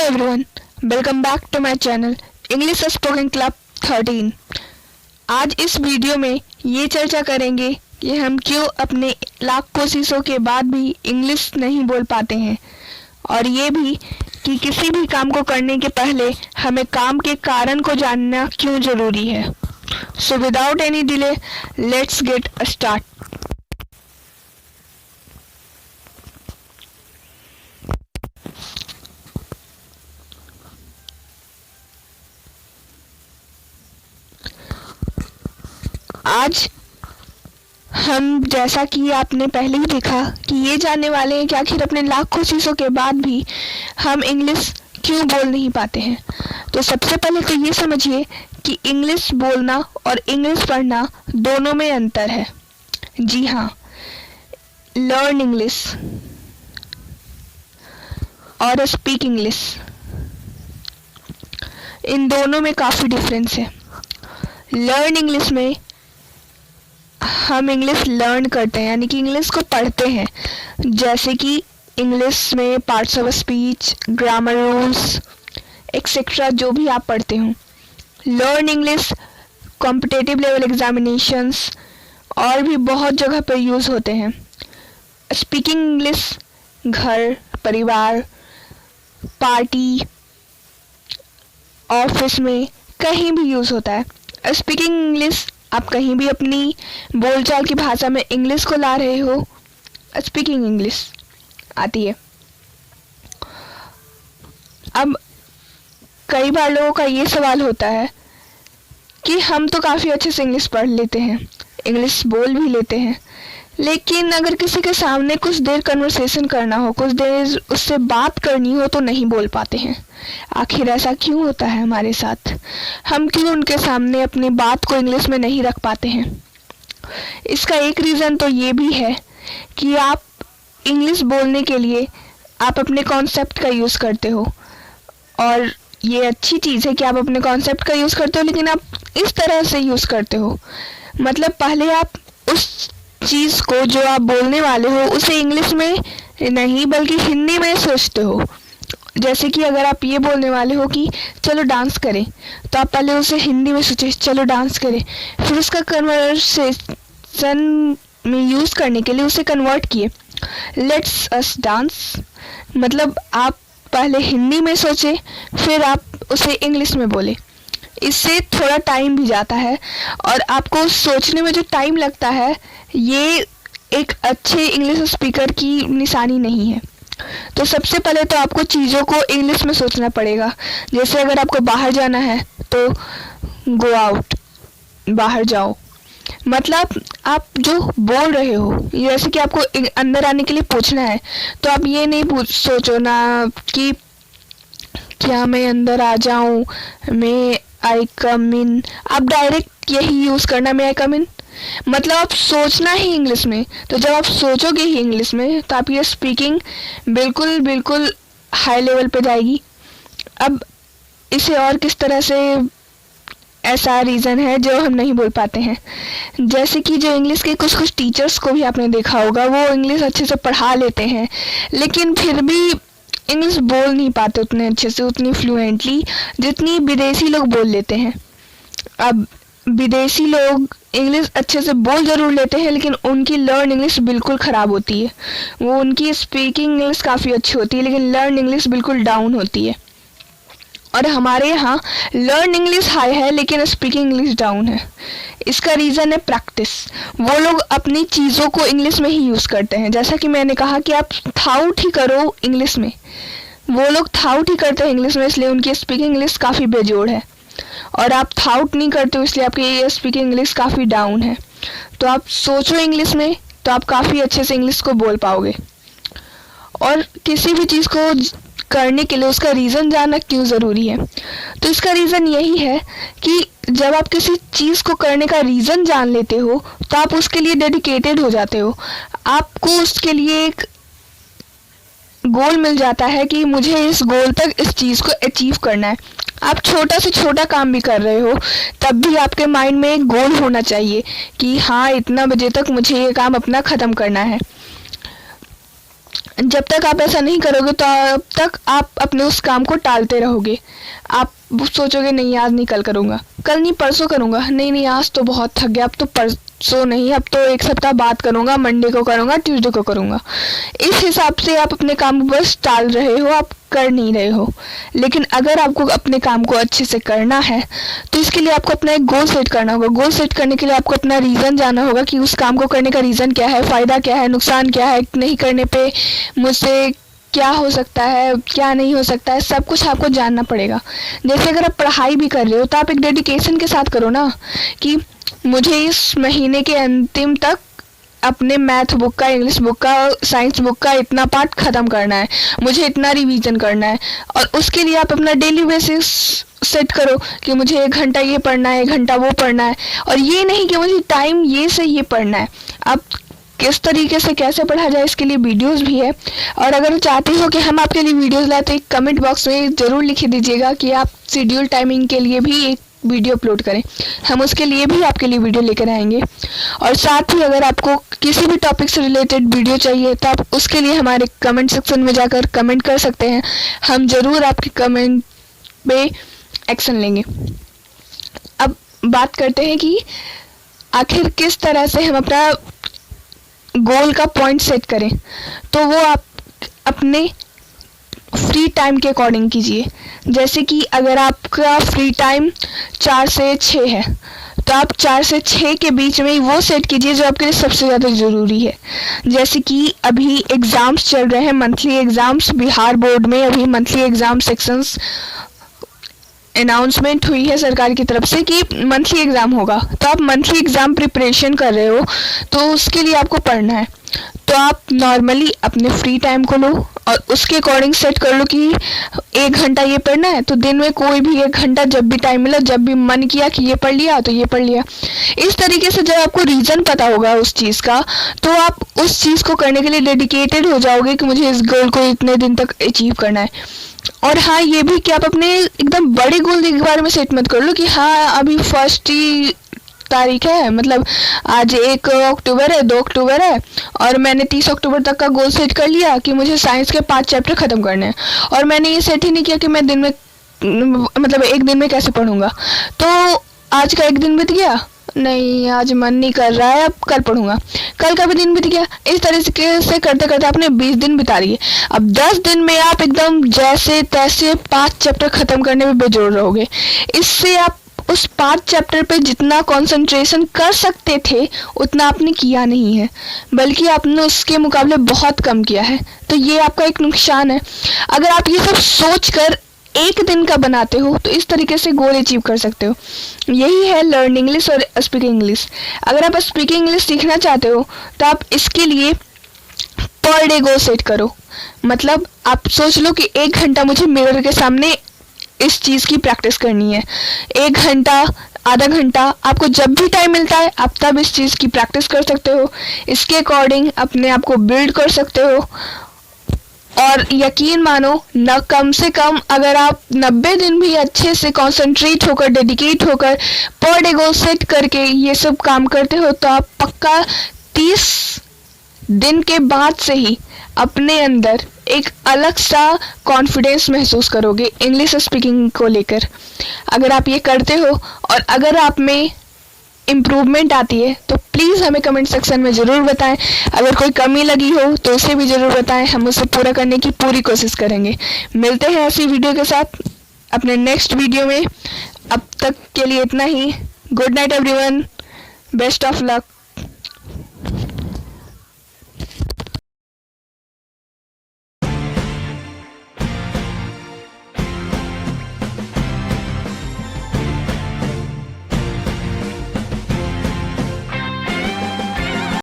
everyone, welcome back to my channel English Spoken Club 13। आज इस video में ये चर्चा करेंगे कि हम क्यों अपने लाख कोशिशों के बाद भी इंग्लिश नहीं बोल पाते हैं, और ये भी कि किसी भी काम को करने के पहले हमें काम के कारण को जानना क्यों ज़रूरी है। So without any delay let's get start. आज हम, जैसा कि आपने पहले ही देखा, कि ये जानने वाले हैं कि आखिर अपने लाख कोशिशों के बाद भी हम इंग्लिश क्यों बोल नहीं पाते हैं। तो सबसे पहले तो ये समझिए कि इंग्लिश बोलना और इंग्लिश पढ़ना दोनों में अंतर है। जी हाँ, लर्न इंग्लिश और स्पीक इंग्लिश, इन दोनों में काफ़ी डिफरेंस है। लर्न इंग्लिश में हम इंग्लिश लर्न करते हैं, यानी कि इंग्लिश को पढ़ते हैं, जैसे कि इंग्लिश में parts of speech, grammar rules etcetera जो भी आप पढ़ते हो। Learn English competitive level examinations और भी बहुत जगह पर यूज़ होते हैं। स्पीकिंग इंग्लिश घर, परिवार, पार्टी, ऑफिस में कहीं भी यूज़ होता है। स्पीकिंग इंग्लिश आप कहीं भी अपनी बोलचाल की भाषा में इंग्लिश को ला रहे हो, स्पीकिंग इंग्लिश आती है। अब कई बार लोगों का ये सवाल होता है कि हम तो काफ़ी अच्छे से इंग्लिश पढ़ लेते हैं, इंग्लिश बोल भी लेते हैं, लेकिन अगर किसी के सामने कुछ देर कन्वर्सेशन करना हो, कुछ देर उससे बात करनी हो, तो नहीं बोल पाते हैं। आखिर ऐसा क्यों होता है हमारे साथ? हम क्यों उनके सामने अपनी बात को इंग्लिश में नहीं रख पाते हैं? इसका एक रीज़न तो ये भी है कि आप इंग्लिश बोलने के लिए आप अपने कॉन्सेप्ट का यूज़ करते हो, और ये अच्छी चीज़ है कि आप अपने कॉन्सेप्ट का यूज़ करते हो, लेकिन आप इस तरह से यूज़ करते हो। मतलब पहले आप उस चीज़ को जो आप बोलने वाले हो उसे इंग्लिश में नहीं बल्कि हिंदी में सोचते हो। जैसे कि अगर आप ये बोलने वाले हो कि चलो डांस करें, तो आप पहले उसे हिंदी में सोचे चलो डांस करें, फिर उसका कन्वर्सेशन में यूज़ करने के लिए उसे कन्वर्ट किए लेट्स अस डांस। मतलब आप पहले हिंदी में सोचे, फिर आप उसे इंग्लिश में बोले। इससे थोड़ा टाइम भी जाता है, और आपको सोचने में जो टाइम लगता है ये एक अच्छे इंग्लिश स्पीकर की निशानी नहीं है। तो सबसे पहले तो आपको चीज़ों को इंग्लिश में सोचना पड़ेगा। जैसे अगर आपको बाहर जाना है तो गो आउट, बाहर जाओ। मतलब आप जो बोल रहे हो, जैसे कि आपको अंदर आने के लिए पूछना है, तो आप ये नहीं सोचो ना कि क्या मैं अंदर आ जाऊं, मैं आई कम इन। आप डायरेक्ट यही यूज़ करना, मैं आई कम इन। मतलब आप सोचना ही इंग्लिश में। तो जब आप सोचोगे ही इंग्लिश में तो आपकी स्पीकिंग बिल्कुल बिल्कुल हाई लेवल पे जाएगी। अब इसे और किस तरह से, ऐसा रीज़न है जो हम नहीं बोल पाते हैं। जैसे कि जो इंग्लिश के कुछ कुछ टीचर्स को भी आपने देखा होगा, वो इंग्लिश अच्छे से पढ़ा लेते हैं, लेकिन फिर भी इंग्लिश बोल नहीं पाते उतने अच्छे से, उतनी फ्लुएंटली जितनी विदेशी लोग बोल लेते हैं। अब विदेशी लोग इंग्लिश अच्छे से बोल ज़रूर लेते हैं, लेकिन उनकी लर्न इंग्लिश बिल्कुल ख़राब होती है। वो उनकी स्पीकिंग इंग्लिश काफ़ी अच्छी होती है, लेकिन लर्न इंग्लिश बिल्कुल डाउन होती है। और हमारे यहाँ लर्न इंग्लिश हाई है, लेकिन स्पीकिंग इंग्लिश डाउन है। इसका रीज़न है प्रैक्टिस। वो लोग अपनी चीज़ों को इंग्लिश में ही यूज़ करते हैं। जैसा कि मैंने कहा कि आप थाउट ही करो इंग्लिश में, वो लोग थाउट ही करते हैं इंग्लिश में, इसलिए उनकी स्पीकिंग इंग्लिश काफ़ी बेजोड़ है। और आप थाउट नहीं करते हो, इसलिए आपकी स्पीकिंग इंग्लिश काफ़ी डाउन है। तो आप सोचो इंग्लिश में, तो आप काफ़ी अच्छे से इंग्लिश को बोल पाओगे। और किसी भी चीज़ को करने के लिए उसका रीज़न जानना क्यों ज़रूरी है? तो इसका रीज़न यही है कि जब आप किसी चीज़ को करने का रीज़न जान लेते हो, तो आप उसके लिए डेडिकेटेड हो जाते हो। आपको उसके लिए एक गोल मिल जाता है कि मुझे इस गोल तक इस चीज़ को अचीव करना है। आप छोटा से छोटा काम भी कर रहे हो, तब भी आपके माइंड में एक गोल होना चाहिए कि हाँ, इतना बजे तक मुझे ये काम अपना ख़त्म करना है। जब तक आप ऐसा नहीं करोगे तो तब तक आप अपने उस काम को टालते रहोगे। आप सोचोगे नहीं आज नहीं कल करूँगा, कल नहीं परसों करूँगा, नहीं आज तो बहुत थक गया, अब तो परसों नहीं, अब तो एक सप्ताह बाद करूँगा, मंडे को करूँगा, ट्यूसडे को करूँगा। इस हिसाब से आप अपने काम को बस टाल रहे हो, आप कर नहीं रहे हो। लेकिन अगर आपको अपने काम को अच्छे से करना है तो इसके लिए आपको अपना एक गोल सेट करना होगा। गोल सेट करने के लिए आपको अपना रीज़न जानना होगा कि उस काम को करने का रीज़न क्या है, फ़ायदा क्या है, नुकसान क्या है, नहीं करने पे मुझसे क्या हो सकता है, क्या नहीं हो सकता है, सब कुछ आपको जानना पड़ेगा। जैसे अगर आप पढ़ाई भी कर रहे हो तो आप एक डेडिकेशन के साथ करो ना, कि मुझे इस महीने के अंतिम तक अपने मैथ बुक का, इंग्लिश बुक का, साइंस बुक का इतना पार्ट ख़त्म करना है, मुझे इतना रिवीजन करना है। और उसके लिए आप अपना डेली बेसिस सेट करो कि मुझे 1 घंटा ये पढ़ना है, 1 घंटा वो पढ़ना है। और ये नहीं कि मुझे टाइम ये से ये पढ़ना है। आप किस तरीके से कैसे पढ़ा जाए इसके लिए वीडियोस भी है। और अगर चाहते हो कि हम आपके लिए वीडियोस लाए तो एक कमेंट बॉक्स में ज़रूर लिख दीजिएगा कि आप शेड्यूल टाइमिंग के लिए भी एक वीडियो अपलोड करें, हम उसके लिए भी आपके लिए वीडियो लेकर आएंगे। और साथ ही अगर आपको किसी भी टॉपिक से रिलेटेड वीडियो चाहिए तो आप उसके लिए हमारे कमेंट सेक्शन में जाकर कमेंट कर सकते हैं, हम ज़रूर आपके कमेंट पे एक्शन लेंगे। अब बात करते हैं कि आखिर किस तरह से हम अपना गोल का पॉइंट सेट करें। तो वो आप अपने फ्री टाइम के अकॉर्डिंग कीजिए। जैसे कि अगर आपका फ्री टाइम 4 से 6 है तो आप 4 से 6 के बीच में ही वो सेट कीजिए जो आपके लिए सबसे ज़्यादा ज़रूरी है। जैसे कि अभी एग्ज़ाम्स चल रहे हैं, मंथली एग्ज़ाम्स, बिहार बोर्ड में अभी मंथली एग्ज़ाम सेक्शंस अनाउंसमेंट हुई है सरकार की तरफ से कि मंथली एग्ज़ाम होगा। तो आप मंथली एग्ज़ाम प्रिपरेशन कर रहे हो तो उसके लिए आपको पढ़ना है। तो आप नॉर्मली अपने फ्री टाइम को लो और उसके अकॉर्डिंग सेट कर लो कि 1 घंटा ये पढ़ना है, तो दिन में कोई भी 1 घंटा जब भी टाइम मिला, जब भी मन किया कि ये पढ़ लिया तो ये पढ़ लिया। इस तरीके से जब आपको रीज़न पता होगा उस चीज़ का तो आप उस चीज़ को करने के लिए डेडिकेटेड हो जाओगे कि मुझे इस गोल को इतने दिन तक अचीव करना है। और हाँ, ये भी कि आप अपने एकदम बड़े गोल एक बार में सेट मत कर लो कि हाँ अभी 1 ही तारीख है, मतलब आज 1 अक्टूबर है, 2 अक्टूबर है और मैंने 30 अक्टूबर तक का गोल सेट कर लिया कि मुझे साइंस के 5 चैप्टर ख़त्म करने हैं। और मैंने ये सेट ही नहीं किया कि मैं दिन में मतलब एक दिन में कैसे पढ़ूंगा। तो आज का 1 दिन बीत गया, नहीं आज मन नहीं कर रहा है, अब कल पढ़ूंगा, कल का भी दिन बीत गया। इस तरीके से करते करते आपने 20 दिन बिता लिए। अब 10 दिन में आप एकदम जैसे तैसे 5 चैप्टर ख़त्म करने में बेजोड़ रहोगे। इससे आप उस 5 चैप्टर पे जितना कंसंट्रेशन कर सकते थे उतना आपने किया नहीं है, बल्कि आपने उसके मुकाबले बहुत कम किया है। तो ये आपका एक नुकसान है। अगर आप ये सब सोचकर 1 दिन का बनाते हो तो इस तरीके से गोल अचीव कर सकते हो। यही है लर्न इंग्लिश और स्पीकिंग इंग्लिश। अगर आप स्पीकिंग इंग्लिश सीखना चाहते हो तो आप इसके लिए पर डे गोल सेट करो। मतलब आप सोच लो कि 1 घंटा मुझे मिरर के सामने इस चीज़ की प्रैक्टिस करनी है। 1 घंटा, आधा घंटा, आपको जब भी टाइम मिलता है आप तब इस चीज़ की प्रैक्टिस कर सकते हो। इसके अकॉर्डिंग अपने आप को बिल्ड कर सकते हो। और यकीन मानो न, कम से कम अगर आप 90 दिन भी अच्छे से कंसंट्रेट होकर, डेडिकेट होकर पर डे गोल सेट करके ये सब काम करते हो तो आप पक्का 30 दिन के बाद से ही अपने अंदर एक अलग सा कॉन्फिडेंस महसूस करोगे इंग्लिश स्पीकिंग को लेकर। अगर आप ये करते हो और अगर आप में इम्प्रूवमेंट आती है तो प्लीज़ हमें कमेंट सेक्शन में ज़रूर बताएं। अगर कोई कमी लगी हो तो उसे भी ज़रूर बताएं, हम उसे पूरा करने की पूरी कोशिश करेंगे। मिलते हैं ऐसी वीडियो के साथ अपने नेक्स्ट वीडियो में। अब तक के लिए इतना ही। Good night everyone, best of luck.